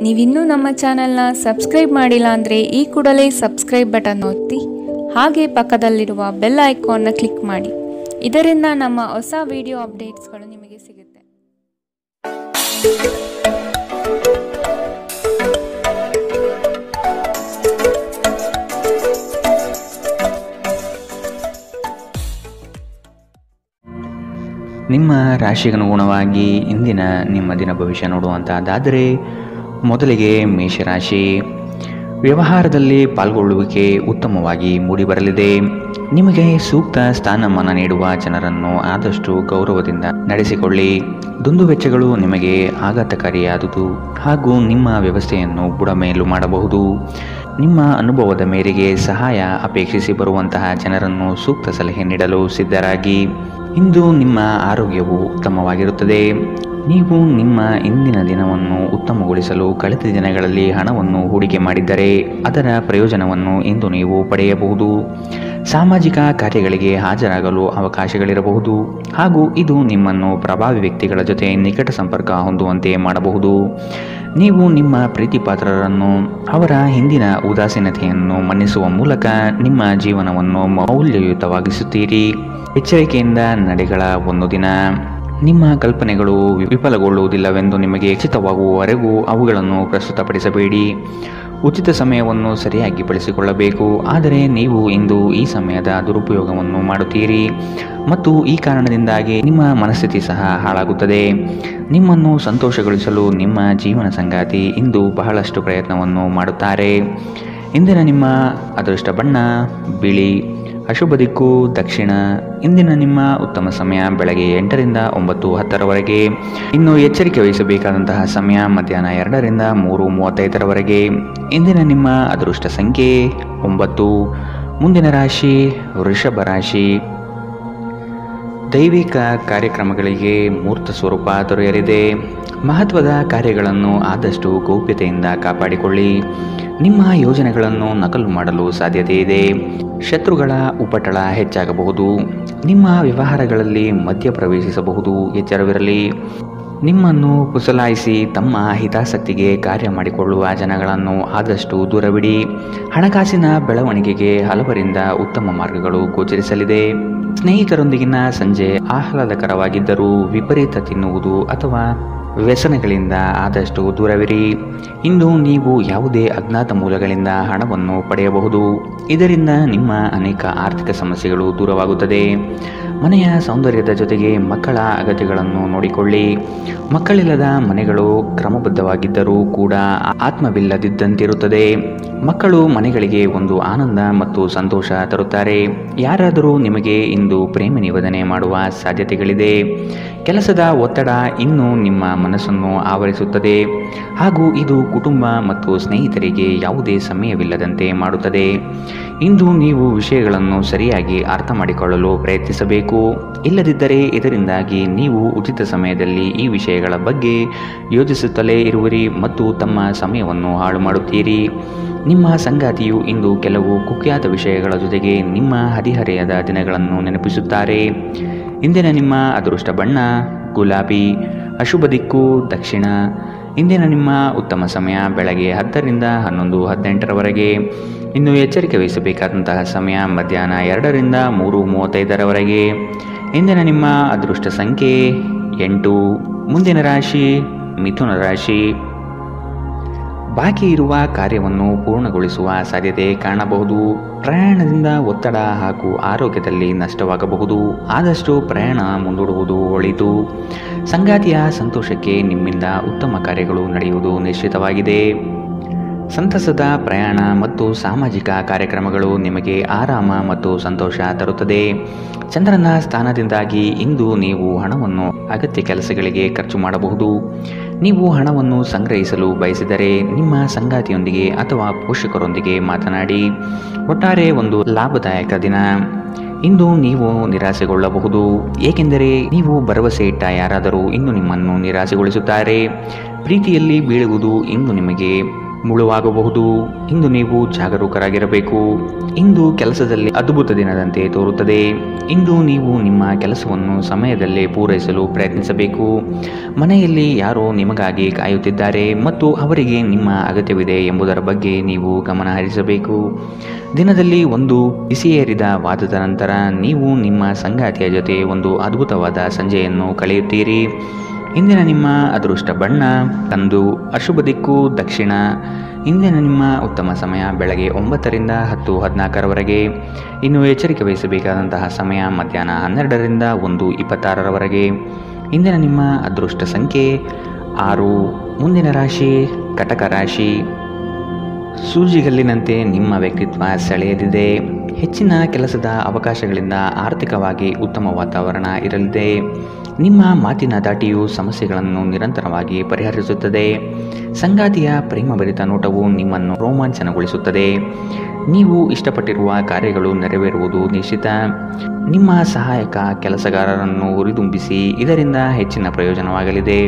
ನೀವಿನ್ನೂ ನಮ್ಮ ಚಾನೆಲ್ನ ಸಬ್ಸ್ಕ್ರೈಬ್ ಮಾಡಿಲ್ಲ ಅಂದರೆ ಈ ಕೂಡಲೇ ಸಬ್ಸ್ಕ್ರೈಬ್ ಬಟನ್ ಒತ್ತಿ ಹಾಗೆ ಪಕ್ಕದಲ್ಲಿರುವ ಬೆಲ್ ಐಕಾನ್ನ ಕ್ಲಿಕ್ ಮಾಡಿ. ಇದರಿಂದ ನಮ್ಮ ಹೊಸ ವಿಡಿಯೋ ಅಪ್ಡೇಟ್ಸ್ಗಳು ನಿಮಗೆ ಸಿಗುತ್ತೆ. ನಿಮ್ಮ ರಾಶಿಗನುಗುಣವಾಗಿ ಇಂದಿನ ನಿಮ್ಮ ದಿನ ಭವಿಷ್ಯ ನೋಡುವಂತಹದ್ದಾದರೆ ಮೊದಲಿಗೆ ಮೇಷರಾಶಿ. ವ್ಯವಹಾರದಲ್ಲಿ ಪಾಲ್ಗೊಳ್ಳುವಿಕೆ ಉತ್ತಮವಾಗಿ ಮೂಡಿಬರಲಿದೆ. ನಿಮಗೆ ಸೂಕ್ತ ಸ್ಥಾನಮಾನ ನೀಡುವ ಜನರನ್ನು ಆದಷ್ಟು ಗೌರವದಿಂದ ನಡೆಸಿಕೊಳ್ಳಿ. ದುಂದುವೆಚ್ಚಗಳು ನಿಮಗೆ ಆಘಾತಕಾರಿಯಾದುದು ಹಾಗೂ ನಿಮ್ಮ ವ್ಯವಸ್ಥೆಯನ್ನು ಬುಡಮೇಲು ಮಾಡಬಹುದು. ನಿಮ್ಮ ಅನುಭವದ ಮೇರೆಗೆ ಸಹಾಯ ಅಪೇಕ್ಷಿಸಿ ಬರುವಂತಹ ಜನರನ್ನು ಸೂಕ್ತ ಸಲಹೆ ನೀಡಲು ಸಿದ್ಧರಾಗಿ. ಇಂದು ನಿಮ್ಮ ಆರೋಗ್ಯವು ಉತ್ತಮವಾಗಿರುತ್ತದೆ. ನೀವು ನಿಮ್ಮ ಇಂದಿನ ದಿನವನ್ನು ಉತ್ತಮಗೊಳಿಸಲು ಕಳೆದ ದಿನಗಳಲ್ಲಿ ಹಣವನ್ನು ಹೂಡಿಕೆ ಮಾಡಿದ್ದರೆ ಅದರ ಪ್ರಯೋಜನವನ್ನು ಇಂದು ನೀವು ಪಡೆಯಬಹುದು. ಸಾಮಾಜಿಕ ಕಾರ್ಯಗಳಿಗೆ ಹಾಜರಾಗಲು ಅವಕಾಶಗಳಿರಬಹುದು ಹಾಗೂ ಇದು ನಿಮ್ಮನ್ನು ಪ್ರಭಾವಿ ವ್ಯಕ್ತಿಗಳ ಜೊತೆ ನಿಕಟ ಸಂಪರ್ಕ ಹೊಂದುವಂತೆ ಮಾಡಬಹುದು. ನೀವು ನಿಮ್ಮ ಪ್ರೀತಿಪಾತ್ರರನ್ನು ಅವರ ಹಿಂದಿನ ಉದಾಸೀನತೆಯನ್ನು ಮನ್ನಿಸುವ ಮೂಲಕ ನಿಮ್ಮ ಜೀವನವನ್ನು ಮೌಲ್ಯಯುತವಾಗಿಸುತ್ತೀರಿ. ಎಚ್ಚರಿಕೆಯಿಂದ ನಡೆಗಳ ಒಂದು ದಿನ. ನಿಮ್ಮ ಕಲ್ಪನೆಗಳು ವಿಫಲಗೊಳ್ಳುವುದಿಲ್ಲವೆಂದು ನಿಮಗೆ ಖಚಿತವಾಗುವವರೆಗೂ ಅವುಗಳನ್ನು ಪ್ರಸ್ತುತಪಡಿಸಬೇಡಿ. ಉಚಿತ ಸಮಯವನ್ನು ಸರಿಯಾಗಿ ಬಳಸಿಕೊಳ್ಳಬೇಕು. ಆದರೆ ನೀವು ಇಂದು ಈ ಸಮಯದ ದುರುಪಯೋಗವನ್ನು ಮಾಡುತ್ತೀರಿ ಮತ್ತು ಈ ಕಾರಣದಿಂದಾಗಿ ನಿಮ್ಮ ಮನಸ್ಥಿತಿ ಸಹ ಹಾಳಾಗುತ್ತದೆ. ನಿಮ್ಮನ್ನು ಸಂತೋಷಗೊಳಿಸಲು ನಿಮ್ಮ ಜೀವನ ಸಂಗಾತಿ ಇಂದು ಬಹಳಷ್ಟು ಪ್ರಯತ್ನವನ್ನು ಮಾಡುತ್ತಾರೆ. ಇಂದಿನ ನಿಮ್ಮ ಅದೃಷ್ಟ ಬಣ್ಣ ಬಿಳಿ. ಅಶುಭ ದಿಕ್ಕು ದಕ್ಷಿಣ. ಇಂದಿನ ನಿಮ್ಮ ಉತ್ತಮ ಸಮಯ ಬೆಳಗ್ಗೆ 8 ರಿಂದ 9:10ರವರೆಗೆ. ಇನ್ನು ಎಚ್ಚರಿಕೆ ವಹಿಸಬೇಕಾದಂತಹ ಸಮಯ ಮಧ್ಯಾಹ್ನ 2 ರಿಂದ 3:35ರವರೆಗೆ. ಇಂದಿನ ನಿಮ್ಮ ಅದೃಷ್ಟ ಸಂಖ್ಯೆ 9. ಮುಂದಿನ ರಾಶಿ ವೃಷಭ ರಾಶಿ. ದೈವಿಕ ಕಾರ್ಯಕ್ರಮಗಳಿಗೆ ಮೂರ್ತ ಸ್ವರೂಪ ದೊರೆಯಲಿದೆ. ಮಹತ್ವದ ಕಾರ್ಯಗಳನ್ನು ಆದಷ್ಟು ಗೌಪ್ಯತೆಯಿಂದ ಕಾಪಾಡಿಕೊಳ್ಳಿ. ನಿಮ್ಮ ಯೋಜನೆಗಳನ್ನು ನಕಲು ಮಾಡಲು ಸಾಧ್ಯತೆ ಇದೆ. ಶತ್ರುಗಳ ಉಪಟಳ ಹೆಚ್ಚಾಗಬಹುದು. ನಿಮ್ಮ ವ್ಯವಹಾರಗಳಲ್ಲಿ ಮಧ್ಯ ಪ್ರವೇಶಿಸಬಹುದು. ಎಚ್ಚರವಿರಲಿ. ನಿಮ್ಮನ್ನು ಪುಸಲಾಯಿಸಿ ತಮ್ಮ ಹಿತಾಸಕ್ತಿಗೆ ಕಾರ್ಯ ಮಾಡಿಕೊಳ್ಳುವ ಜನಗಳನ್ನು ಆದಷ್ಟು ದೂರವಿಡಿ. ಹಣಕಾಸಿನ ಬೆಳವಣಿಗೆಗೆ ಹಲವರಿಂದ ಉತ್ತಮ ಮಾರ್ಗಗಳು ಗೋಚರಿಸಲಿದೆ. ಸ್ನೇಹಿತರೊಂದಿಗಿನ ಸಂಜೆ ಆಹ್ಲಾದಕರವಾಗಿದ್ದರೂ ವಿಪರೀತ ತಿನ್ನುವುದು ಅಥವಾ ವ್ಯಸನಗಳಿಂದ ಆದಷ್ಟು ದೂರವಿರಿ. ಇಂದು ನೀವು ಯಾವುದೇ ಅಜ್ಞಾತ ಮೂಲಗಳಿಂದ ಹಣವನ್ನು ಪಡೆಯಬಹುದು. ಇದರಿಂದ ನಿಮ್ಮ ಅನೇಕ ಆರ್ಥಿಕ ಸಮಸ್ಯೆಗಳು ದೂರವಾಗುತ್ತದೆ. ಮನೆಯ ಸೌಂದರ್ಯದ ಜೊತೆಗೆ ಮಕ್ಕಳ ಅಗತ್ಯಗಳನ್ನು ನೋಡಿಕೊಳ್ಳಿ. ಮಕ್ಕಳಿಲ್ಲದ ಮನೆಗಳು ಕ್ರಮಬದ್ಧವಾಗಿದ್ದರೂ ಕೂಡ ಆತ್ಮವಿಲ್ಲದಿದ್ದಂತಿರುತ್ತದೆ. ಮಕ್ಕಳು ಮನೆಗಳಿಗೆ ಒಂದು ಆನಂದ ಮತ್ತು ಸಂತೋಷ ತರುತ್ತಾರೆ. ಯಾರಾದರೂ ನಿಮಗೆ ಇಂದು ಪ್ರೇಮ ನಿವೇದನೆ ಮಾಡುವ ಸಾಧ್ಯತೆಗಳಿದೆ. ಕೆಲಸದ ಒತ್ತಡ ಇನ್ನೂ ನಿಮ್ಮ ಮನಸ್ಸನ್ನು ಆವರಿಸುತ್ತದೆ ಹಾಗೂ ಇದು ಕುಟುಂಬ ಮತ್ತು ಸ್ನೇಹಿತರಿಗೆ ಯಾವುದೇ ಸಮಯವಿಲ್ಲದಂತೆ ಮಾಡುತ್ತದೆ. ಇಂದು ನೀವು ವಿಷಯಗಳನ್ನು ಸರಿಯಾಗಿ ಅರ್ಥ ಮಾಡಿಕೊಳ್ಳಲು ಪ್ರಯತ್ನಿಸಬೇಕು. ಇಲ್ಲದಿದ್ದರೆ ಇದರಿಂದಾಗಿ ನೀವು ಉಚಿತ ಸಮಯದಲ್ಲಿ ಈ ವಿಷಯಗಳ ಬಗ್ಗೆ ಯೋಚಿಸುತ್ತಲೇ ಇರುವಿರಿ ಮತ್ತು ತಮ್ಮ ಸಮಯವನ್ನು ಹಾಳು ಮಾಡುತ್ತೀರಿ. ನಿಮ್ಮ ಸಂಗಾತಿಯು ಇಂದು ಕೆಲವು ಕುಖ್ಯಾತ ವಿಷಯಗಳ ಜೊತೆಗೆ ನಿಮ್ಮ ಹದಿಹರೆಯದ ದಿನಗಳನ್ನು ನೆನಪಿಸುತ್ತಾರೆ. ಇಂದಿನ ನಿಮ್ಮ ಅದೃಷ್ಟ ಬಣ್ಣ ಗುಲಾಬಿ. ಅಶುಭ ದಿಕ್ಕು ದಕ್ಷಿಣ. ಇಂದಿನ ನಿಮ್ಮ ಉತ್ತಮ ಸಮಯ ಬೆಳಗ್ಗೆ 10 ರಿಂದ 11:18ರವರೆಗೆ. ಇನ್ನು ಎಚ್ಚರಿಕೆ ವಹಿಸಬೇಕಾದಂತಹ ಸಮಯ ಮಧ್ಯಾಹ್ನ 2 ರಿಂದ 3:35ರವರೆಗೆ. ಇಂದಿನ ನಿಮ್ಮ ಅದೃಷ್ಟ ಸಂಖ್ಯೆ 8. ಮುಂದಿನ ರಾಶಿ ಮಿಥುನ ರಾಶಿ. ಬಾಕಿ ಇರುವ ಕಾರ್ಯವನ್ನು ಪೂರ್ಣಗೊಳಿಸುವ ಸಾಧ್ಯತೆ ಕಾಣಬಹುದು. ಪ್ರಯಾಣದಿಂದ ಒತ್ತಡ ಹಾಗೂ ಆರೋಗ್ಯದಲ್ಲಿ ನಷ್ಟವಾಗಬಹುದು. ಆದಷ್ಟು ಪ್ರಯಾಣ ಮುಂದೂಡುವುದು ಒಳಿತು. ಸಂಗಾತಿಯ ಸಂತೋಷಕ್ಕೆ ನಿಮ್ಮಿಂದ ಉತ್ತಮ ಕಾರ್ಯಗಳು ನಡೆಯುವುದು ನಿಶ್ಚಿತವಾಗಿದೆ. ಸಂತಸದ ಪ್ರಯಾಣ ಮತ್ತು ಸಾಮಾಜಿಕ ಕಾರ್ಯಕ್ರಮಗಳು ನಿಮಗೆ ಆರಾಮ ಮತ್ತು ಸಂತೋಷ ತರುತ್ತದೆ. ಚಂದ್ರನ ಸ್ಥಾನದಿಂದಾಗಿ ಇಂದು ನೀವು ಹಣವನ್ನು ಅಗತ್ಯ ಕೆಲಸಗಳಿಗೆ ಖರ್ಚು ಮಾಡಬಹುದು. ನೀವು ಹಣವನ್ನು ಸಂಗ್ರಹಿಸಲು ಬಯಸಿದರೆ ನಿಮ್ಮ ಸಂಗಾತಿಯೊಂದಿಗೆ ಅಥವಾ ಪೋಷಕರೊಂದಿಗೆ ಮಾತನಾಡಿ. ಒಟ್ಟಾರೆ ಒಂದು ಲಾಭದಾಯಕ ದಿನ. ಇಂದು ನೀವು ನಿರಾಸೆಗೊಳ್ಳಬಹುದು, ಏಕೆಂದರೆ ನೀವು ಭರವಸೆ ಇಟ್ಟ ಯಾರಾದರೂ ಇಂದು ನಿಮ್ಮನ್ನು ನಿರಾಸೆಗೊಳಿಸುತ್ತಾರೆ. ಪ್ರೀತಿಯಲ್ಲಿ ಬೀಳುವುದು ಇಂದು ನಿಮಗೆ ಮುಳುವಾಗಬಹುದು. ಇಂದು ನೀವು ಜಾಗರೂಕರಾಗಿರಬೇಕು. ಇಂದು ಕೆಲಸದಲ್ಲಿ ಅದ್ಭುತ ದಿನದಂತೆ ತೋರುತ್ತದೆ. ಇಂದು ನೀವು ನಿಮ್ಮ ಕೆಲಸವನ್ನು ಸಮಯದಲ್ಲೇ ಪೂರೈಸಲು ಪ್ರಯತ್ನಿಸಬೇಕು. ಮನೆಯಲ್ಲಿ ಯಾರೋ ನಿಮಗಾಗಿ ಕಾಯುತ್ತಿದ್ದಾರೆ ಮತ್ತು ಅವರಿಗೆ ನಿಮ್ಮ ಅಗತ್ಯವಿದೆ ಎಂಬುದರ ಬಗ್ಗೆ ನೀವು ಗಮನ ಹರಿಸಬೇಕು. ದಿನದಲ್ಲಿ ಒಂದು ಬಿಸಿಯೇರಿದ ವಾದದ ನಂತರ ನೀವು ನಿಮ್ಮ ಸಂಗಾತಿಯ ಜೊತೆ ಒಂದು ಅದ್ಭುತವಾದ ಸಂಜೆಯನ್ನು ಕಳೆಯುತ್ತೀರಿ. ಇಂದಿನ ನಿಮ್ಮ ಅದೃಷ್ಟ ಬಣ್ಣ ಕಂದು, ಅಶುಭ ದಿಕ್ಕು ದಕ್ಷಿಣ. ಇಂದಿನ ನಿಮ್ಮ ಉತ್ತಮ ಸಮಯ ಬೆಳಗ್ಗೆ 9ರಿಂದ 10:14ರವರೆಗೆ. ಇನ್ನು ಎಚ್ಚರಿಕೆ ವಹಿಸಬೇಕಾದಂತಹ ಸಮಯ ಮಧ್ಯಾಹ್ನ 12ರಿಂದ 1:26ರವರೆಗೆ. ಇಂದಿನ ನಿಮ್ಮ ಅದೃಷ್ಟ ಸಂಖ್ಯೆ 6. ಮುಂದಿನ ರಾಶಿ ಕಟಕ ರಾಶಿ. ಸೂಜಿಗಲ್ಲಿನಂತೆ ನಿಮ್ಮ ವ್ಯಕ್ತಿತ್ವ ಸೆಳೆಯಲಿದೆ. ಹೆಚ್ಚಿನ ಕೆಲಸದ ಅವಕಾಶಗಳಿಂದ ಆರ್ಥಿಕವಾಗಿ ಉತ್ತಮ ವಾತಾವರಣ ಇರಲಿದೆ. ನಿಮ್ಮ ಮಾತಿನ ದಾಟಿಯು ಸಮಸ್ಯೆಗಳನ್ನು ನಿರಂತರವಾಗಿ ಪರಿಹರಿಸುತ್ತದೆ. ಸಂಗಾತಿಯ ಪ್ರೇಮಭರಿತ ನೋಟವು ನಿಮ್ಮನ್ನು ರೋಮಾಂಚನಗೊಳಿಸುತ್ತದೆ. ನೀವು ಇಷ್ಟಪಟ್ಟಿರುವ ಕಾರ್ಯಗಳು ನೆರವೇರುವುದು ನಿಶ್ಚಿತ. ನಿಮ್ಮ ಸಹಾಯಕ ಕೆಲಸಗಾರರನ್ನು ಹುರಿದುಂಬಿಸಿ, ಇದರಿಂದ ಹೆಚ್ಚಿನ ಪ್ರಯೋಜನವಾಗಲಿದೆ.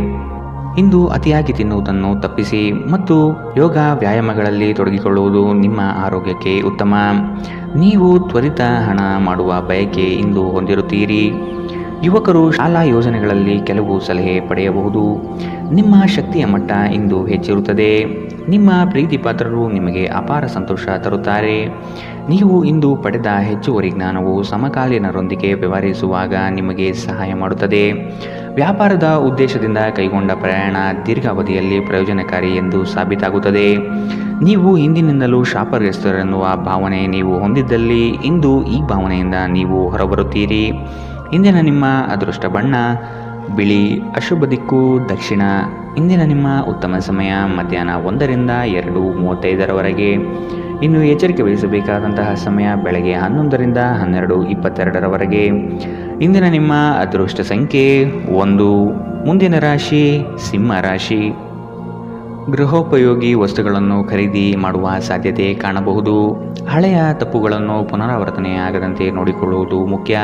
ಇಂದು ಅತಿಯಾಗಿ ತಿನ್ನುವುದನ್ನು ತಪ್ಪಿಸಿ ಮತ್ತು ಯೋಗ ವ್ಯಾಯಾಮಗಳಲ್ಲಿ ತೊಡಗಿಕೊಳ್ಳುವುದು ನಿಮ್ಮ ಆರೋಗ್ಯಕ್ಕೆ ಉತ್ತಮ. ನೀವು ತ್ವರಿತ ಹಣ ಮಾಡುವ ಬಯಕೆ ಇಂದು ಹೊಂದಿರುತ್ತೀರಿ. ಯುವಕರು ಶಾಲಾ ಯೋಜನೆಗಳಲ್ಲಿ ಕೆಲವು ಸಲಹೆ ಪಡೆಯಬಹುದು. ನಿಮ್ಮ ಶಕ್ತಿಯ ಮಟ್ಟ ಇಂದು ಹೆಚ್ಚಿರುತ್ತದೆ. ನಿಮ್ಮ ಪ್ರೀತಿ ಪಾತ್ರರು ನಿಮಗೆ ಅಪಾರ ಸಂತೋಷ ತರುತ್ತಾರೆ. ನೀವು ಇಂದು ಪಡೆದ ಹೆಚ್ಚುವರಿ ಜ್ಞಾನವು ಸಮಕಾಲೀನರೊಂದಿಗೆ ವ್ಯವಹರಿಸುವಾಗ ನಿಮಗೆ ಸಹಾಯ ಮಾಡುತ್ತದೆ. ವ್ಯಾಪಾರದ ಉದ್ದೇಶದಿಂದ ಕೈಗೊಂಡ ಪ್ರಯಾಣ ದೀರ್ಘಾವಧಿಯಲ್ಲಿ ಪ್ರಯೋಜನಕಾರಿ ಎಂದು ಸಾಬೀತಾಗುತ್ತದೆ. ನೀವು ಹಿಂದಿನಿಂದಲೂ ಶಾಪಗ್ರಸ್ತರೆನ್ನುವ ಭಾವನೆ ನೀವು ಹೊಂದಿದ್ದಲ್ಲಿ ಇಂದು ಈ ಭಾವನೆಯಿಂದ ನೀವು ಹೊರಬರುತ್ತೀರಿ. ಇಂದಿನ ನಿಮ್ಮ ಅದೃಷ್ಟ ಬಣ್ಣ ಬಿಳಿ, ಅಶುಭ ದಿಕ್ಕು ದಕ್ಷಿಣ. ಇಂದಿನ ನಿಮ್ಮ ಉತ್ತಮ ಸಮಯ ಮಧ್ಯಾಹ್ನ 1ರಿಂದ 2:35ರವರೆಗೆ. ಇನ್ನು ಎಚ್ಚರಿಕೆ ವಹಿಸಬೇಕಾದಂತಹ ಸಮಯ ಬೆಳಗ್ಗೆ 11ರಿಂದ 12:22ರವರೆಗೆ. ಇಂದಿನ ನಿಮ್ಮ ಅದೃಷ್ಟ ಸಂಖ್ಯೆ 1. ಮುಂದಿನ ರಾಶಿ ಸಿಂಹ ರಾಶಿ. ಗೃಹೋಪಯೋಗಿ ವಸ್ತುಗಳನ್ನು ಖರೀದಿ ಮಾಡುವ ಸಾಧ್ಯತೆ ಕಾಣಬಹುದು. ಹಳೆಯ ತಪ್ಪುಗಳನ್ನು ಪುನರಾವರ್ತನೆಯಾಗದಂತೆ ನೋಡಿಕೊಳ್ಳುವುದು ಮುಖ್ಯ.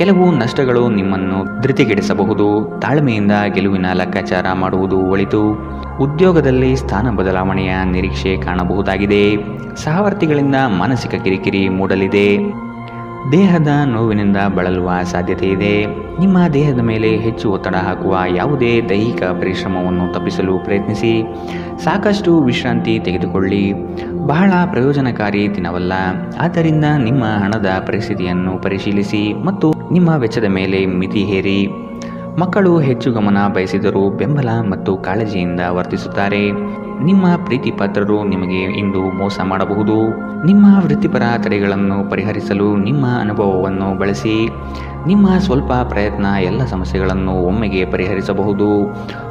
ಕೆಲವು ನಷ್ಟಗಳು ನಿಮ್ಮನ್ನು ಧೃತಿಗೆಡಿಸಬಹುದು. ತಾಳ್ಮೆಯಿಂದ ಗೆಲುವಿನ ಲೆಕ್ಕಾಚಾರ ಮಾಡುವುದು ಒಳಿತು. ಉದ್ಯೋಗದಲ್ಲಿ ಸ್ಥಾನ ಬದಲಾವಣೆಯ ನಿರೀಕ್ಷೆ ಕಾಣಬಹುದಾಗಿದೆ. ಸಹವರ್ತಿಗಳಿಂದ ಮಾನಸಿಕ ಕಿರಿಕಿರಿ ಮೂಡಲಿದೆ. ದೇಹದ ನೋವಿನಿಂದ ಬಳಲುವ ಸಾಧ್ಯತೆ ಇದೆ. ನಿಮ್ಮ ದೇಹದ ಮೇಲೆ ಹೆಚ್ಚು ಒತ್ತಡ ಹಾಕುವ ಯಾವುದೇ ದೈಹಿಕ ಪರಿಶ್ರಮವನ್ನು ತಪ್ಪಿಸಲು ಪ್ರಯತ್ನಿಸಿ. ಸಾಕಷ್ಟು ವಿಶ್ರಾಂತಿ ತೆಗೆದುಕೊಳ್ಳಿ. ಬಹಳ ಪ್ರಯೋಜನಕಾರಿ ದಿನವಲ್ಲ. ಆದ್ದರಿಂದ ನಿಮ್ಮ ಹಣದ ಪರಿಸ್ಥಿತಿಯನ್ನು ಪರಿಶೀಲಿಸಿ ಮತ್ತು ನಿಮ್ಮ ವೆಚ್ಚದ ಮೇಲೆ ಮಿತಿ ಹೇರಿ. ಮಕ್ಕಳು ಹೆಚ್ಚು ಗಮನ ಬಯಸಿದರೂ ಬೆಂಬಲ ಮತ್ತು ಕಾಳಜಿಯಿಂದ ವರ್ತಿಸುತ್ತಾರೆ. ನಿಮ್ಮ ಪ್ರೀತಿ ಪಾತ್ರರು ನಿಮಗೆ ಇಂದು ಮೋಸ ಮಾಡಬಹುದು. ನಿಮ್ಮ ವೃತ್ತಿಪರ ತಡೆಗಳನ್ನು ಪರಿಹರಿಸಲು ನಿಮ್ಮ ಅನುಭವವನ್ನು ಬಳಸಿ. ನಿಮ್ಮ ಸ್ವಲ್ಪ ಪ್ರಯತ್ನ ಎಲ್ಲ ಸಮಸ್ಯೆಗಳನ್ನು ಒಮ್ಮೆಗೆ ಪರಿಹರಿಸಬಹುದು.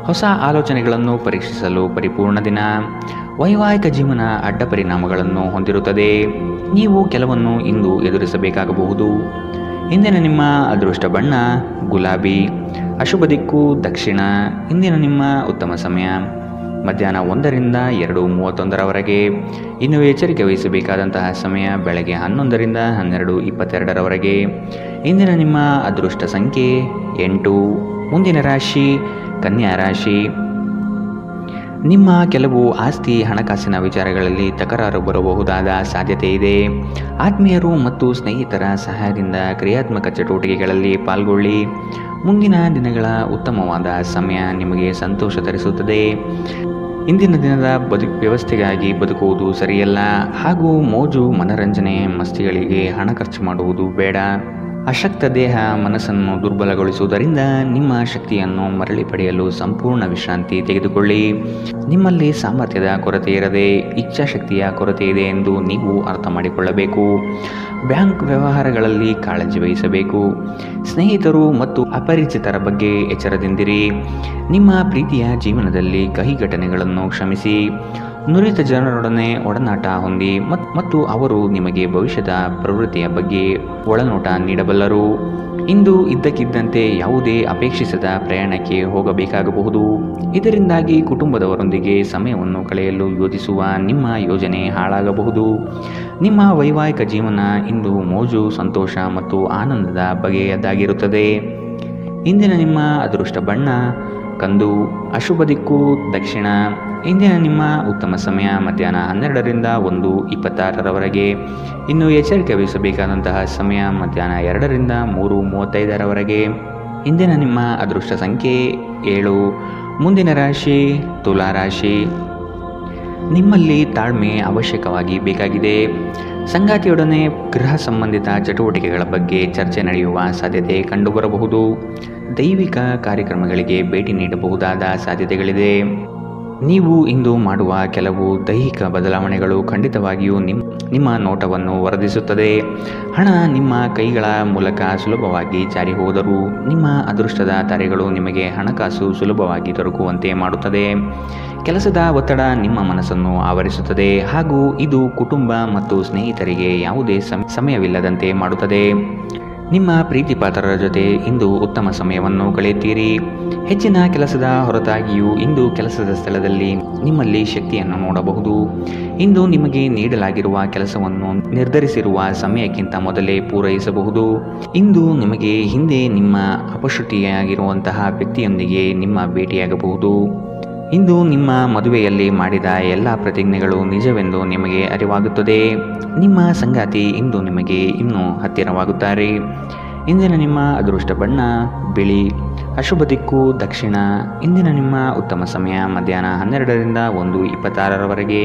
ಹೊಸ ಆಲೋಚನೆಗಳನ್ನು ಪರೀಕ್ಷಿಸಲು ಪರಿಪೂರ್ಣ ದಿನ. ವೈವಾಹಿಕ ಜೀವನ ಅಡ್ಡ ಪರಿಣಾಮಗಳನ್ನು ಹೊಂದಿರುತ್ತದೆ. ನೀವು ಕೆಲವನ್ನು ಇಂದು ಎದುರಿಸಬೇಕಾಗಬಹುದು. ಇಂದಿನ ನಿಮ್ಮ ಅದೃಷ್ಟ ಬಣ್ಣ ಗುಲಾಬಿ, ಅಶುಭ ದಿಕ್ಕು ದಕ್ಷಿಣ. ಇಂದಿನ ನಿಮ್ಮ ಉತ್ತಮ ಸಮಯ ಮಧ್ಯಾಹ್ನ 1ರಿಂದ 2:31ರವರೆಗೆ. ಇನ್ನು ಎಚ್ಚರಿಕೆ ವಹಿಸಬೇಕಾದಂತಹ ಸಮಯ ಬೆಳಗ್ಗೆ 11ರಿಂದ 12:22ರವರೆಗೆ. ಇಂದಿನ ನಿಮ್ಮ ಅದೃಷ್ಟ ಸಂಖ್ಯೆ 8. ಮುಂದಿನ ರಾಶಿ ಕನ್ಯಾ ರಾಶಿ. ನಿಮ್ಮ ಕೆಲವು ಆಸ್ತಿ ಹಣಕಾಸಿನ ವಿಚಾರಗಳಲ್ಲಿ ತಕರಾರು ಬರಬಹುದಾದ ಸಾಧ್ಯತೆ ಇದೆ. ಆತ್ಮೀಯರು ಮತ್ತು ಸ್ನೇಹಿತರ ಸಹಾಯದಿಂದ ಕ್ರಿಯಾತ್ಮಕ ಚಟುವಟಿಕೆಗಳಲ್ಲಿ ಪಾಲ್ಗೊಳ್ಳಿ. ಮುಂದಿನ ದಿನಗಳ ಉತ್ತಮವಾದ ಸಮಯ ನಿಮಗೆ ಸಂತೋಷ ತರಿಸುತ್ತದೆ. ಇಂದಿನ ದಿನದ ವ್ಯವಸ್ಥೆಗಾಗಿ ಬದುಕುವುದು ಸರಿಯಲ್ಲ ಹಾಗೂ ಮೋಜು ಮನರಂಜನೆ ಮಸ್ತಿಗಳಿಗೆ ಹಣ ಖರ್ಚು ಮಾಡುವುದು ಬೇಡ. ಅಶಕ್ತ ದೇಹ ಮನಸ್ಸನ್ನು ದುರ್ಬಲಗೊಳಿಸುವುದರಿಂದ ನಿಮ್ಮ ಶಕ್ತಿಯನ್ನು ಮರಳಿ ಪಡೆಯಲು ಸಂಪೂರ್ಣ ವಿಶ್ರಾಂತಿ ತೆಗೆದುಕೊಳ್ಳಿ. ನಿಮ್ಮಲ್ಲಿ ಸಾಮರ್ಥ್ಯದ ಕೊರತೆ ಇರದೆ ಇಚ್ಛಾಶಕ್ತಿಯ ಕೊರತೆ ಇದೆ ಎಂದು ನೀವು ಅರ್ಥ ಮಾಡಿಕೊಳ್ಳಬೇಕು. ಬ್ಯಾಂಕ್ ವ್ಯವಹಾರಗಳಲ್ಲಿ ಕಾಳಜಿ ವಹಿಸಬೇಕು. ಸ್ನೇಹಿತರು ಮತ್ತು ಅಪರಿಚಿತರ ಬಗ್ಗೆ ಎಚ್ಚರದಿಂದಿರಿ. ನಿಮ್ಮ ಪ್ರೀತಿಯ ಜೀವನದಲ್ಲಿ ಕಹಿ ಘಟನೆಗಳನ್ನು ಕ್ಷಮಿಸಿ. ನುರಿತ ಜನರೊಡನೆ ಒಡನಾಟ ಹೊಂದಿ ಮತ್ತು ಅವರು ನಿಮಗೆ ಭವಿಷ್ಯದ ಪ್ರವೃತ್ತಿಯ ಬಗ್ಗೆ ಒಳನೋಟ ನೀಡಬಲ್ಲರು. ಇಂದು ಇದ್ದಕ್ಕಿದ್ದಂತೆ ಯಾವುದೇ ಅಪೇಕ್ಷಿಸದ ಪ್ರಯಾಣಕ್ಕೆ ಹೋಗಬೇಕಾಗಬಹುದು. ಇದರಿಂದಾಗಿ ಕುಟುಂಬದವರೊಂದಿಗೆ ಸಮಯವನ್ನು ಕಳೆಯಲು ಯೋಜಿಸುವ ನಿಮ್ಮ ಯೋಜನೆ ಹಾಳಾಗಬಹುದು. ನಿಮ್ಮ ವೈವಾಹಿಕ ಜೀವನ ಇಂದು ಮೋಜು, ಸಂತೋಷ ಮತ್ತು ಆನಂದದ ಬಗೆಯದಾಗಿರುತ್ತದೆ. ಇಂದಿನ ನಿಮ್ಮ ಅದೃಷ್ಟ ಬಣ್ಣ ಕಂದು, ಅಶುಭ ದಿಕ್ಕು ದಕ್ಷಿಣ. ಇಂದಿನ ನಿಮ್ಮ ಉತ್ತಮ ಸಮಯ ಮಧ್ಯಾಹ್ನ 12ರಿಂದ 1:26ರವರೆಗೆ. ಇನ್ನು ಎಚ್ಚರಿಕೆ ವಹಿಸಬೇಕಾದಂತಹ ಸಮಯ ಮಧ್ಯಾಹ್ನ 2ರಿಂದ 3:35ರವರೆಗೆ. ಇಂದಿನ ನಿಮ್ಮ ಅದೃಷ್ಟ ಸಂಖ್ಯೆ 7. ಮುಂದಿನ ರಾಶಿ ತುಲಾ ರಾಶಿ. ನಿಮ್ಮಲ್ಲಿ ತಾಳ್ಮೆ ಅವಶ್ಯಕವಾಗಿ ಬೇಕಾಗಿದೆ. ಸಂಗಾತಿಯೊಡನೆ ಗೃಹ ಸಂಬಂಧಿತ ಚಟುವಟಿಕೆಗಳ ಬಗ್ಗೆ ಚರ್ಚೆ ನಡೆಯುವ ಸಾಧ್ಯತೆ ಕಂಡುಬರಬಹುದು. ದೈವಿಕ ಕಾರ್ಯಕ್ರಮಗಳಿಗೆ ಭೇಟಿ ನೀಡಬಹುದಾದ ಸಾಧ್ಯತೆಗಳಿದೆ. ನೀವು ಇಂದು ಮಾಡುವ ಕೆಲವು ದೈಹಿಕ ಬದಲಾವಣೆಗಳು ಖಂಡಿತವಾಗಿಯೂ ನಿಮ್ಮ ನೋಟವನ್ನು ವರ್ಧಿಸುತ್ತದೆ. ಹಣ ನಿಮ್ಮ ಕೈಗಳ ಮೂಲಕ ಸುಲಭವಾಗಿ ಜಾರಿ ಹೋದರೂ ನಿಮ್ಮ ಅದೃಷ್ಟದ ತಾರೆಗಳು ನಿಮಗೆ ಹಣಕಾಸು ಸುಲಭವಾಗಿ ದೊರಕುವಂತೆ ಮಾಡುತ್ತದೆ. ಕೆಲಸದ ಒತ್ತಡ ನಿಮ್ಮ ಮನಸ್ಸನ್ನು ಆವರಿಸುತ್ತದೆ ಹಾಗೂ ಇದು ಕುಟುಂಬ ಮತ್ತು ಸ್ನೇಹಿತರಿಗೆ ಯಾವುದೇ ಸಮಯವಿಲ್ಲದಂತೆ ಮಾಡುತ್ತದೆ. ನಿಮ್ಮ ಪ್ರೀತಿಪಾತ್ರರ ಜೊತೆ ಇಂದು ಉತ್ತಮ ಸಮಯವನ್ನು ಕಳೆಯುತ್ತೀರಿ. ಹೆಚ್ಚಿನ ಕೆಲಸದ ಹೊರತಾಗಿಯೂ ಇಂದು ಕೆಲಸದ ಸ್ಥಳದಲ್ಲಿ ನಿಮ್ಮಲ್ಲಿ ಶಕ್ತಿಯನ್ನು ನೋಡಬಹುದು. ಇಂದು ನಿಮಗೆ ನೀಡಲಾಗಿರುವ ಕೆಲಸವನ್ನು ನಿರ್ಧರಿಸಿರುವ ಸಮಯಕ್ಕಿಂತ ಮೊದಲೇ ಪೂರೈಸಬಹುದು. ಇಂದು ನಿಮಗೆ ಹಿಂದೆ ನಿಮ್ಮ ಅಪಶ್ರುತಿಯಾಗಿರುವಂತಹ ವ್ಯಕ್ತಿಯೊಂದಿಗೆ ನಿಮ್ಮ ಭೇಟಿಯಾಗಬಹುದು. ಇಂದು ನಿಮ್ಮ ಮದುವೆಯಲ್ಲಿ ಮಾಡಿದ ಎಲ್ಲ ಪ್ರತಿಜ್ಞೆಗಳು ನಿಜವೆಂದು ನಿಮಗೆ ಅರಿವಾಗುತ್ತದೆ. ನಿಮ್ಮ ಸಂಗಾತಿ ಇಂದು ನಿಮಗೆ ಇನ್ನೂ ಹತ್ತಿರವಾಗುತ್ತಾರೆ. ಇಂದಿನ ನಿಮ್ಮ ಅದೃಷ್ಟ ಬಣ್ಣ ಬಿಳಿ. ಅಶುಭ ದಿಕ್ಕು ದಕ್ಷಿಣ. ಇಂದಿನ ನಿಮ್ಮ ಉತ್ತಮ ಸಮಯ ಮಧ್ಯಾಹ್ನ 12ರಿಂದ 1:26ರವರೆಗೆ.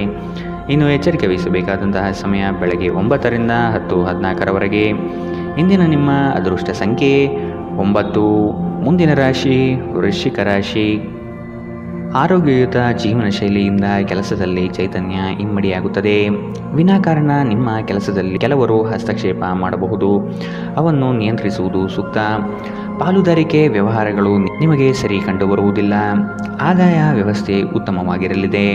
ಇನ್ನು ಎಚ್ಚರಿಕೆ ವಹಿಸಬೇಕಾದಂತಹ ಸಮಯ ಬೆಳಗ್ಗೆ 9ರಿಂದ 10:14ರವರೆಗೆ. ಇಂದಿನ ನಿಮ್ಮ ಅದೃಷ್ಟ ಸಂಖ್ಯೆ 9. ಮುಂದಿನ ರಾಶಿ ವೃಶ್ಚಿಕ ರಾಶಿ. ಆರೋಗ್ಯಯುತ ಜೀವನ ಶೈಲಿಯಿಂದ ಕೆಲಸದಲ್ಲಿ ಚೈತನ್ಯ ಇಮ್ಮಡಿಯಾಗುತ್ತದೆ. ವಿನಾಕಾರಣ ನಿಮ್ಮ ಕೆಲಸದಲ್ಲಿ ಕೆಲವರು ಹಸ್ತಕ್ಷೇಪ ಮಾಡಬಹುದು. ಅವನ್ನು ನಿಯಂತ್ರಿಸುವುದು ಸೂಕ್ತ. ಪಾಲುದಾರಿಕೆ ವ್ಯವಹಾರಗಳು ನಿಮಗೆ ಸರಿ ಕಂಡುಬರುವುದಿಲ್ಲ. ಆದಾಯ ವ್ಯವಸ್ಥೆ ಉತ್ತಮವಾಗಿರಲಿದೆ.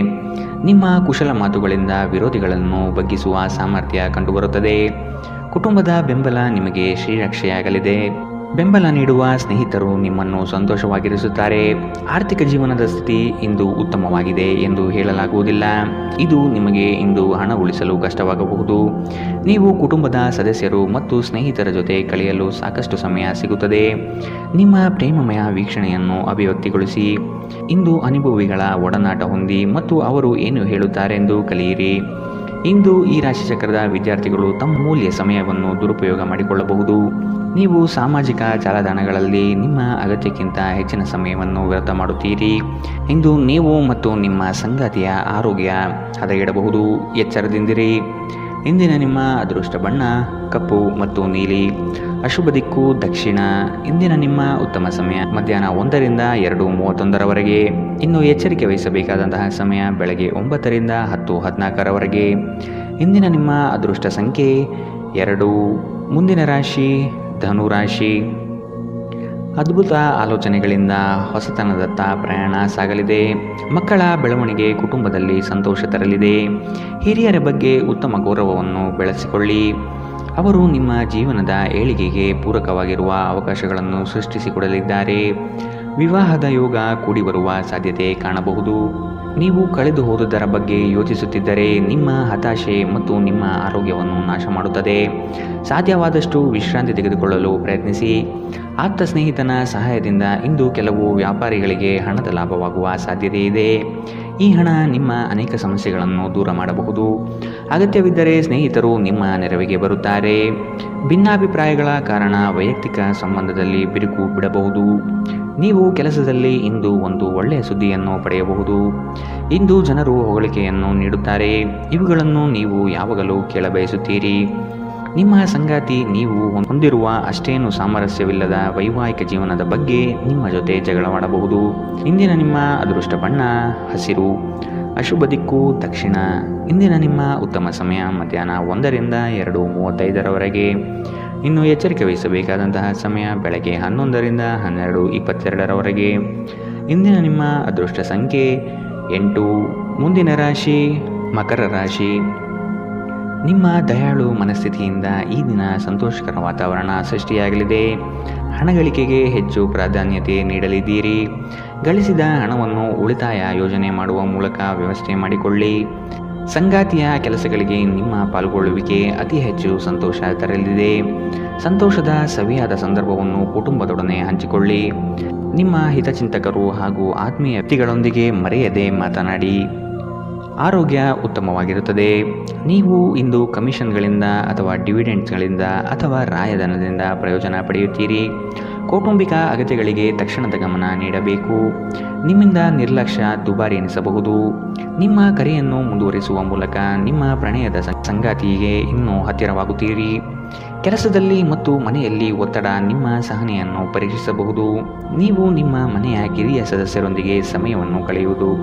ನಿಮ್ಮ ಕುಶಲ ಮಾತುಗಳಿಂದ ವಿರೋಧಿಗಳನ್ನು ಬಗ್ಗಿಸುವ ಸಾಮರ್ಥ್ಯ ಕಂಡುಬರುತ್ತದೆ. ಕುಟುಂಬದ ಬೆಂಬಲ ನಿಮಗೆ ಶ್ರೀರಕ್ಷೆಯಾಗಲಿದೆ. ಬೆಂಬಲ ನೀಡುವ ಸ್ನೇಹಿತರು ನಿಮ್ಮನ್ನು ಸಂತೋಷವಾಗಿರಿಸುತ್ತಾರೆ. ಆರ್ಥಿಕ ಜೀವನದ ಸ್ಥಿತಿ ಇಂದು ಉತ್ತಮವಾಗಿದೆ ಎಂದು ಹೇಳಲಾಗುವುದಿಲ್ಲ. ಇದು ನಿಮಗೆ ಇಂದು ಹಣ ಉಳಿಸಲು ಕಷ್ಟವಾಗಬಹುದು. ನೀವು ಕುಟುಂಬದ ಸದಸ್ಯರು ಮತ್ತು ಸ್ನೇಹಿತರ ಜೊತೆ ಕಳೆಯಲು ಸಾಕಷ್ಟು ಸಮಯ ಸಿಗುತ್ತದೆ. ನಿಮ್ಮ ಪ್ರೇಮಮಯ ವೀಕ್ಷಣೆಯನ್ನು ಅಭಿವ್ಯಕ್ತಿಗೊಳಿಸಿ. ಇಂದು ಅನುಭವಿಗಳ ಒಡನಾಟ ಹೊಂದಿ ಮತ್ತು ಅವರು ಏನು ಹೇಳುತ್ತಾರೆಂದು ಕಲಿಯಿರಿ. ಇಂದು ಈ ರಾಶಿಚಕ್ರದ ವಿದ್ಯಾರ್ಥಿಗಳು ತಮ್ಮ ಮೂಲ್ಯ ಸಮಯವನ್ನು ದುರುಪಯೋಗ ಮಾಡಿಕೊಳ್ಳಬಹುದು. ನೀವು ಸಾಮಾಜಿಕ ಜಾಲತಾಣಗಳಲ್ಲಿ ನಿಮ್ಮ ಅಗತ್ಯಕ್ಕಿಂತ ಹೆಚ್ಚಿನ ಸಮಯವನ್ನು ವ್ಯರ್ಥ ಮಾಡುತ್ತೀರಿ. ಇಂದು ನೀವು ಮತ್ತು ನಿಮ್ಮ ಸಂಗಾತಿಯ ಆರೋಗ್ಯ ಹದಗೆಡಬಹುದು. ಎಚ್ಚರದಿಂದಿರಿ. ಇಂದಿನ ನಿಮ್ಮ ಅದೃಷ್ಟ ಬಣ್ಣ ಕಪ್ಪು ಮತ್ತು ನೀಲಿ. ಅಶುಭ ದಿಕ್ಕು ದಕ್ಷಿಣ. ಇಂದಿನ ನಿಮ್ಮ ಉತ್ತಮ ಸಮಯ ಮಧ್ಯಾಹ್ನ 1ರಿಂದ 2:31ರವರೆಗೆ. ಇನ್ನು ಎಚ್ಚರಿಕೆ ವಹಿಸಬೇಕಾದಂತಹ ಸಮಯ ಬೆಳಗ್ಗೆ 9ರಿಂದ 10:14ರವರೆಗೆ. ಇಂದಿನ ನಿಮ್ಮ ಅದೃಷ್ಟ ಸಂಖ್ಯೆ 2. ಮುಂದಿನ ರಾಶಿ ಧನುರಾಶಿ. ಅದ್ಭುತ ಆಲೋಚನೆಗಳಿಂದ ಹೊಸತನದತ್ತ ಪ್ರಯಾಣ ಸಾಗಲಿದೆ. ಮಕ್ಕಳ ಬೆಳವಣಿಗೆ ಕುಟುಂಬದಲ್ಲಿ ಸಂತೋಷ ತರಲಿದೆ. ಹಿರಿಯರ ಬಗ್ಗೆ ಉತ್ತಮ ಗೌರವವನ್ನು ಬೆಳೆಸಿಕೊಳ್ಳಿ. ಅವರು ನಿಮ್ಮ ಜೀವನದ ಏಳಿಗೆಗೆ ಪೂರಕವಾಗಿರುವ ಅವಕಾಶಗಳನ್ನು ಸೃಷ್ಟಿಸಿಕೊಡಲಿದ್ದಾರೆ. ವಿವಾಹದ ಯೋಗ ಕೂಡಿ ಬರುವ ಸಾಧ್ಯತೆ ಕಾಣಬಹುದು. ನೀವು ಕಳೆದು ಹೋದುದರ ಬಗ್ಗೆ ಯೋಚಿಸುತ್ತಿದ್ದರೆ ನಿಮ್ಮ ಹತಾಶೆ ಮತ್ತು ನಿಮ್ಮ ಆರೋಗ್ಯವನ್ನು ನಾಶ ಮಾಡುತ್ತದೆ. ಸಾಧ್ಯವಾದಷ್ಟು ವಿಶ್ರಾಂತಿ ತೆಗೆದುಕೊಳ್ಳಲು ಪ್ರಯತ್ನಿಸಿ. ಆಪ್ತ ಸ್ನೇಹಿತನ ಸಹಾಯದಿಂದ ಇಂದು ಕೆಲವು ವ್ಯಾಪಾರಿಗಳಿಗೆ ಹಣದ ಲಾಭವಾಗುವ ಸಾಧ್ಯತೆ ಇದೆ. ಈ ಹಣ ನಿಮ್ಮ ಅನೇಕ ಸಮಸ್ಯೆಗಳನ್ನು ದೂರ ಮಾಡಬಹುದು. ಅಗತ್ಯವಿದ್ದರೆ ಸ್ನೇಹಿತರು ನಿಮ್ಮ ನೆರವಿಗೆ ಬರುತ್ತಾರೆ. ಭಿನ್ನಾಭಿಪ್ರಾಯಗಳ ಕಾರಣ ವೈಯಕ್ತಿಕ ಸಂಬಂಧದಲ್ಲಿ ಬಿರುಕು ಬಿಡಬಹುದು. ನೀವು ಕೆಲಸದಲ್ಲಿ ಇಂದು ಒಂದು ಒಳ್ಳೆಯ ಸುದ್ದಿಯನ್ನು ಪಡೆಯಬಹುದು. ಇಂದು ಜನರು ಹೊಗಳಿಕೆಯನ್ನು ನೀಡುತ್ತಾರೆ. ಇವುಗಳನ್ನು ನೀವು ಯಾವಾಗಲೂ ಕೇಳಬಯಸುತ್ತೀರಿ. ನಿಮ್ಮ ಸಂಗಾತಿ ನೀವು ಹೊಂದಿರುವ ಅಷ್ಟೇನು ಸಾಮರಸ್ಯವಿಲ್ಲದ ವೈವಾಹಿಕ ಜೀವನದ ಬಗ್ಗೆ ನಿಮ್ಮ ಜೊತೆ ಜಗಳವಾಡಬಹುದು. ಇಂದಿನ ನಿಮ್ಮ ಅದೃಷ್ಟ ಬಣ್ಣ ಹಸಿರು. ಅಶುಭ ದಿಕ್ಕು ದಕ್ಷಿಣ. ಇಂದಿನ ನಿಮ್ಮ ಉತ್ತಮ ಸಮಯ ಮಧ್ಯಾಹ್ನ 1ರಿಂದ 2:35ರವರೆಗೆ. ಇನ್ನು ಎಚ್ಚರಿಕೆ ವಹಿಸಬೇಕಾದಂತಹ ಸಮಯ ಬೆಳಗ್ಗೆ 11ರಿಂದ 12:22ರವರೆಗೆ. ಇಂದಿನ ನಿಮ್ಮ ಅದೃಷ್ಟ ಸಂಖ್ಯೆ 8. ಮುಂದಿನ ರಾಶಿ ಮಕರ ರಾಶಿ. ನಿಮ್ಮ ದಯಾಳು ಮನಸ್ಥಿತಿಯಿಂದ ಈ ದಿನ ಸಂತೋಷಕರ ವಾತಾವರಣ ಸೃಷ್ಟಿಯಾಗಲಿದೆ. ಹಣಗಳಿಕೆಗೆ ಹೆಚ್ಚು ಪ್ರಾಧಾನ್ಯತೆ ನೀಡಲಿದ್ದೀರಿ. ಗಳಿಸಿದ ಹಣವನ್ನು ಉಳಿತಾಯ ಯೋಜನೆ ಮಾಡುವ ಮೂಲಕ ವ್ಯವಸ್ಥೆ ಮಾಡಿಕೊಳ್ಳಿ. ಸಂಗಾತಿಯ ಕೆಲಸಗಳಿಗೆ ನಿಮ್ಮ ಪಾಲ್ಗೊಳ್ಳುವಿಕೆ ಅತಿ ಹೆಚ್ಚು ಸಂತೋಷ ತರಲಿದೆ. ಸಂತೋಷದ ಸವಿಯಾದ ಸಂದರ್ಭವನ್ನು ಕುಟುಂಬದೊಡನೆ ಹಂಚಿಕೊಳ್ಳಿ. ನಿಮ್ಮ ಹಿತಚಿಂತಕರು ಹಾಗೂ ಆತ್ಮೀಯ ವ್ಯಕ್ತಿಗಳೊಂದಿಗೆ ಮರೆಯದೆ ಮಾತನಾಡಿ. ಆರೋಗ್ಯ ಉತ್ತಮವಾಗಿರುತ್ತದೆ. ನೀವು ಇಂದು ಕಮಿಷನ್ಗಳಿಂದ ಅಥವಾ ಡಿವಿಡೆಂಡ್ಸ್ಗಳಿಂದ ಅಥವಾ ರಾಯಧನದಿಂದ ಪ್ರಯೋಜನ ಪಡೆಯುತ್ತೀರಿ. ಕೌಟುಂಬಿಕ ಅಗತ್ಯಗಳಿಗೆ ತಕ್ಷಣದ ಗಮನ ನೀಡಬೇಕು. ನಿಮ್ಮಿಂದ ನಿರ್ಲಕ್ಷ್ಯ ದುಬಾರಿ ಎನಿಸಬಹುದು. ನಿಮ್ಮ ಕರೆಯನ್ನು ಮುಂದುವರಿಸುವ ಮೂಲಕ ನಿಮ್ಮ ಪ್ರಣಯದ ಸಂಗಾತಿಗೆ ಇನ್ನೂ ಹತ್ತಿರವಾಗುತ್ತೀರಿ. ಕೆಲಸದಲ್ಲಿ ಮತ್ತು ಮನೆಯಲ್ಲಿ ಒತ್ತಡ ನಿಮ್ಮ ಸಹನೆಯನ್ನು ಪರೀಕ್ಷಿಸಬಹುದು. ನೀವು ನಿಮ್ಮ ಮನೆಯ ಕಿರಿಯ ಸದಸ್ಯರೊಂದಿಗೆ ಸಮಯವನ್ನು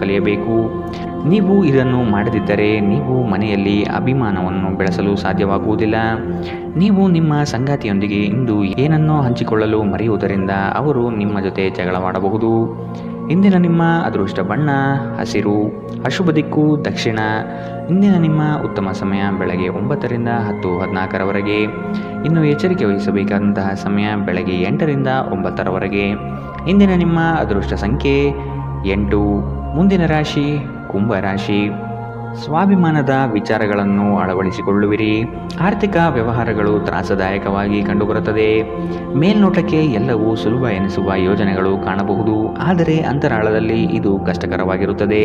ಕಳೆಯಬೇಕು. ನೀವು ಇದನ್ನು ಮಾಡದಿದ್ದರೆ ನೀವು ಮನೆಯಲ್ಲಿ ಅಭಿಮಾನವನ್ನು ಬೆಳೆಸಲು ಸಾಧ್ಯವಾಗುವುದಿಲ್ಲ. ನೀವು ನಿಮ್ಮ ಸಂಗಾತಿಯೊಂದಿಗೆ ಇಂದು ಏನನ್ನೋ ಹಂಚಿಕೊಳ್ಳಲು ಮರೆಯುವುದರಿಂದ ಅವರು ನಿಮ್ಮ ಜೊತೆ ಜಗಳವಾಡಬಹುದು. ಇಂದಿನ ನಿಮ್ಮ ಅದೃಷ್ಟ ಬಣ್ಣ ಹಸಿರು. ಅಶುಭ ದಿಕ್ಕು ದಕ್ಷಿಣ. ಇಂದಿನ ನಿಮ್ಮ ಉತ್ತಮ ಸಮಯ ಬೆಳಗ್ಗೆ 9 ರಿಂದ 10:14 ಇನ್ನು ಎಚ್ಚರಿಕೆ ವಹಿಸಬೇಕಾದಂತಹ ಸಮಯ ಬೆಳಗ್ಗೆ 8 ರಿಂದ 9 ಇಂದಿನ ನಿಮ್ಮ ಅದೃಷ್ಟ ಸಂಖ್ಯೆ 8. ಮುಂದಿನ ರಾಶಿ ಕುಂಭರಾಶಿ. ಸ್ವಾಭಿಮಾನದ ವಿಚಾರಗಳನ್ನು ಅಳವಡಿಸಿಕೊಳ್ಳುವಿರಿ. ಆರ್ಥಿಕ ವ್ಯವಹಾರಗಳು ತ್ರಾಸದಾಯಕವಾಗಿ ಕಂಡುಬರುತ್ತದೆ. ಮೇಲ್ನೋಟಕ್ಕೆ ಎಲ್ಲವೂ ಸುಲಭ ಎನಿಸುವ ಯೋಜನೆಗಳು ಕಾಣಬಹುದು, ಆದರೆ ಅಂತರಾಳದಲ್ಲಿ ಇದು ಕಷ್ಟಕರವಾಗಿರುತ್ತದೆ.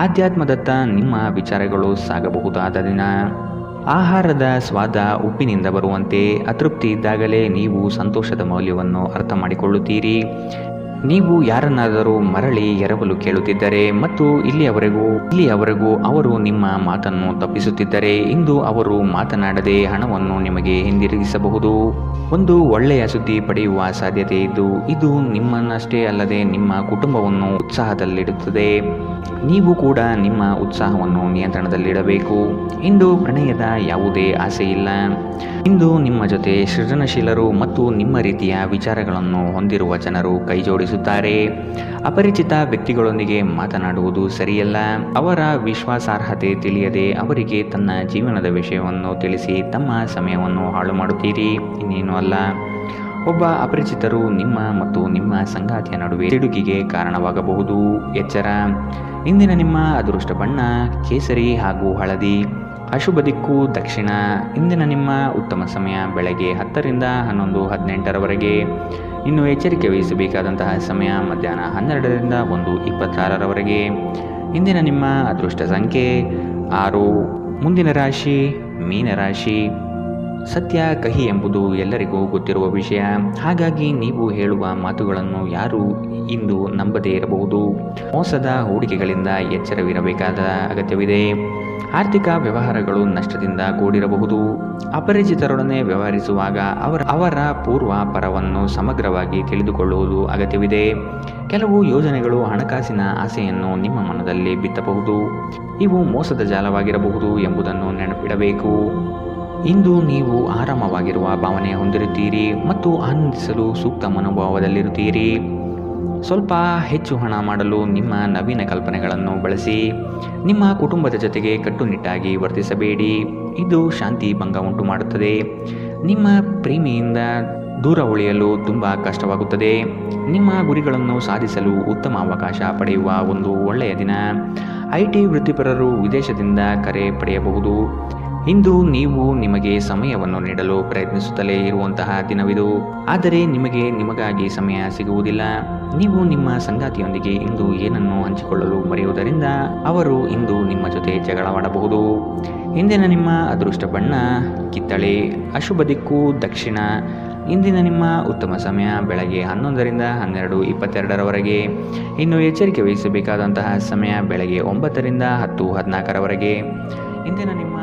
ಆಧ್ಯಾತ್ಮದತ್ತ ನಿಮ್ಮ ವಿಚಾರಗಳು ಸಾಗಬಹುದಾದ ದಿನ. ಆಹಾರದ ಸ್ವಾದ ಉಪ್ಪಿನಿಂದ ಬರುವಂತೆ ಅತೃಪ್ತಿ ಇದ್ದಾಗಲೇ ನೀವು ಸಂತೋಷದ ಮೌಲ್ಯವನ್ನು ಅರ್ಥ ಮಾಡಿಕೊಳ್ಳುತ್ತೀರಿ. ನೀವು ಯಾರನ್ನಾದರೂ ಮರಳಿ ಎರವಲು ಕೇಳುತ್ತಿದ್ದರೆ ಮತ್ತು ಇಲ್ಲಿಯವರೆಗೂ ಅವರು ನಿಮ್ಮ ಮಾತನ್ನು ತಪ್ಪಿಸುತ್ತಿದ್ದರೆ ಇಂದು ಅವರು ಮಾತನಾಡದೆ ಹಣವನ್ನು ನಿಮಗೆ ಹಿಂದಿರುಗಿಸಬಹುದು. ಒಂದು ಒಳ್ಳೆಯ ಸುದ್ದಿ ಪಡೆಯುವ ಸಾಧ್ಯತೆ ಇದ್ದು ಇದು ನಿಮ್ಮನ್ನಷ್ಟೇ ಅಲ್ಲದೆ ನಿಮ್ಮ ಕುಟುಂಬವನ್ನು ಉತ್ಸಾಹದಲ್ಲಿಡುತ್ತದೆ. ನೀವು ಕೂಡ ನಿಮ್ಮ ಉತ್ಸಾಹವನ್ನು ನಿಯಂತ್ರಣದಲ್ಲಿಡಬೇಕು. ಇಂದು ಪ್ರಣಯದ ಯಾವುದೇ ಆಸೆ ಇಲ್ಲ. ಇಂದು ನಿಮ್ಮ ಜೊತೆ ಸೃಜನಶೀಲರು ಮತ್ತು ನಿಮ್ಮ ರೀತಿಯ ವಿಚಾರಗಳನ್ನು ಹೊಂದಿರುವ ಜನರು ಕೈಜೋಡಿಸುತ್ತಾರೆ. ಅಪರಿಚಿತ ವ್ಯಕ್ತಿಗಳೊಂದಿಗೆ ಮಾತನಾಡುವುದು ಸರಿಯಲ್ಲ. ಅವರ ವಿಶ್ವಾಸಾರ್ಹತೆ ತಿಳಿಯದೆ ಅವರಿಗೆ ತನ್ನ ಜೀವನದ ವಿಷಯವನ್ನು ತಿಳಿಸಿ ತಮ್ಮ ಸಮಯವನ್ನು ಹಾಳು ಮಾಡುತ್ತೀರಿ, ಇನ್ನೇನು ಅಲ್ಲ. ಒಬ್ಬ ಅಪರಿಚಿತರು ನಿಮ್ಮ ಮತ್ತು ನಿಮ್ಮ ಸಂಗಾತಿಯ ನಡುವೆ ತಿಡುಕಿಗೆ ಕಾರಣವಾಗಬಹುದು. ಎಚ್ಚರ. ಇಂದಿನ ನಿಮ್ಮ ಅದೃಷ್ಟ ಬಣ್ಣ ಕೇಸರಿ ಹಾಗೂ ಹಳದಿ. ಅಶುಭ ದಿಕ್ಕು ದಕ್ಷಿಣ. ಇಂದಿನ ನಿಮ್ಮ ಉತ್ತಮ ಸಮಯ ಬೆಳಗ್ಗೆ 10 ರಿಂದ 11:18 ಇನ್ನು ಎಚ್ಚರಿಕೆ ವಹಿಸಬೇಕಾದಂತಹ ಸಮಯ ಮಧ್ಯಾಹ್ನ 12 ರಿಂದ 1:26 ಇಂದಿನ ನಿಮ್ಮ ಅದೃಷ್ಟ ಸಂಖ್ಯೆ 6. ಮುಂದಿನ ರಾಶಿ ಮೀನರಾಶಿ. ಸತ್ಯ ಕಹಿ ಎಂಬುದು ಎಲ್ಲರಿಗೂ ಗೊತ್ತಿರುವ ವಿಷಯ. ಹಾಗಾಗಿ ನೀವು ಹೇಳುವ ಮಾತುಗಳನ್ನು ಯಾರು ಇಂದು ನಂಬದೇ ಇರಬಹುದು. ಮೋಸದ ಹೂಡಿಕೆಗಳಿಂದ ಎಚ್ಚರವಿರಬೇಕಾದ ಅಗತ್ಯವಿದೆ. ಆರ್ಥಿಕ ವ್ಯವಹಾರಗಳು ನಷ್ಟದಿಂದ ಕೂಡಿರಬಹುದು. ಅಪರಿಚಿತರೊಡನೆ ವ್ಯವಹರಿಸುವಾಗ ಅವರ ಪೂರ್ವ ಪರವನ್ನು ಸಮಗ್ರವಾಗಿ ತಿಳಿದುಕೊಳ್ಳುವುದು ಅಗತ್ಯವಿದೆ. ಕೆಲವು ಯೋಜನೆಗಳು ಹಣಕಾಸಿನ ಆಸೆಯನ್ನು ನಿಮ್ಮ ಮನದಲ್ಲಿ ಬಿತ್ತಬಹುದು. ಇವು ಮೋಸದ ಜಾಲವಾಗಿರಬಹುದು ಎಂಬುದನ್ನು ನೆನಪಿಡಬೇಕು. ಇಂದು ನೀವು ಆರಾಮವಾಗಿರುವ ಭಾವನೆ ಹೊಂದಿರುತ್ತೀರಿ ಮತ್ತು ಆನಂದಿಸಲು ಸೂಕ್ತ ಮನೋಭಾವದಲ್ಲಿರುತ್ತೀರಿ. ಸ್ವಲ್ಪ ಹೆಚ್ಚು ಹಣ ಮಾಡಲು ನಿಮ್ಮ ನವೀನ ಕಲ್ಪನೆಗಳನ್ನು ಬಳಸಿ. ನಿಮ್ಮ ಕುಟುಂಬದ ಜೊತೆಗೆ ಕಟ್ಟುನಿಟ್ಟಾಗಿ ವರ್ತಿಸಬೇಡಿ. ಇದು ಶಾಂತಿ ಭಂಗ ಉಂಟು ಮಾಡುತ್ತದೆ. ನಿಮ್ಮ ಪ್ರೇಮಿಯಿಂದ ದೂರ ಉಳಿಯಲು ತುಂಬ ಕಷ್ಟವಾಗುತ್ತದೆ. ನಿಮ್ಮ ಗುರಿಗಳನ್ನು ಸಾಧಿಸಲು ಉತ್ತಮ ಅವಕಾಶ ಪಡೆಯುವ ಒಂದು ಒಳ್ಳೆಯ ದಿನ. IT ವೃತ್ತಿಪರರು ವಿದೇಶದಿಂದ ಕರೆ ಪಡೆಯಬಹುದು. ಇಂದು ನೀವು ನಿಮಗೆ ಸಮಯವನ್ನು ನೀಡಲು ಪ್ರಯತ್ನಿಸುತ್ತಲೇ ಇರುವಂತಹ ದಿನವಿದು, ಆದರೆ ನಿಮಗಾಗಿ ಸಮಯ ಸಿಗುವುದಿಲ್ಲ. ನೀವು ನಿಮ್ಮ ಸಂಗಾತಿಯೊಂದಿಗೆ ಇಂದು ಏನನ್ನು ಹಂಚಿಕೊಳ್ಳಲು ಮರೆಯುವುದರಿಂದ ಅವರು ಇಂದು ನಿಮ್ಮ ಜೊತೆ ಜಗಳವಾಡಬಹುದು. ಇಂದಿನ ನಿಮ್ಮ ಅದೃಷ್ಟ ಬಣ್ಣ ಕಿತ್ತಳೆ. ಅಶುಭ ದಿಕ್ಕು ದಕ್ಷಿಣ. ಇಂದಿನ ನಿಮ್ಮ ಉತ್ತಮ ಸಮಯ ಬೆಳಗ್ಗೆ 11 ರಿಂದ 12:22 ಇನ್ನು ಎಚ್ಚರಿಕೆ ವಹಿಸಬೇಕಾದಂತಹ ಸಮಯ ಬೆಳಗ್ಗೆ 9 ರಿಂದ 10:14 ಇಂದಿನ ನಿಮ್ಮ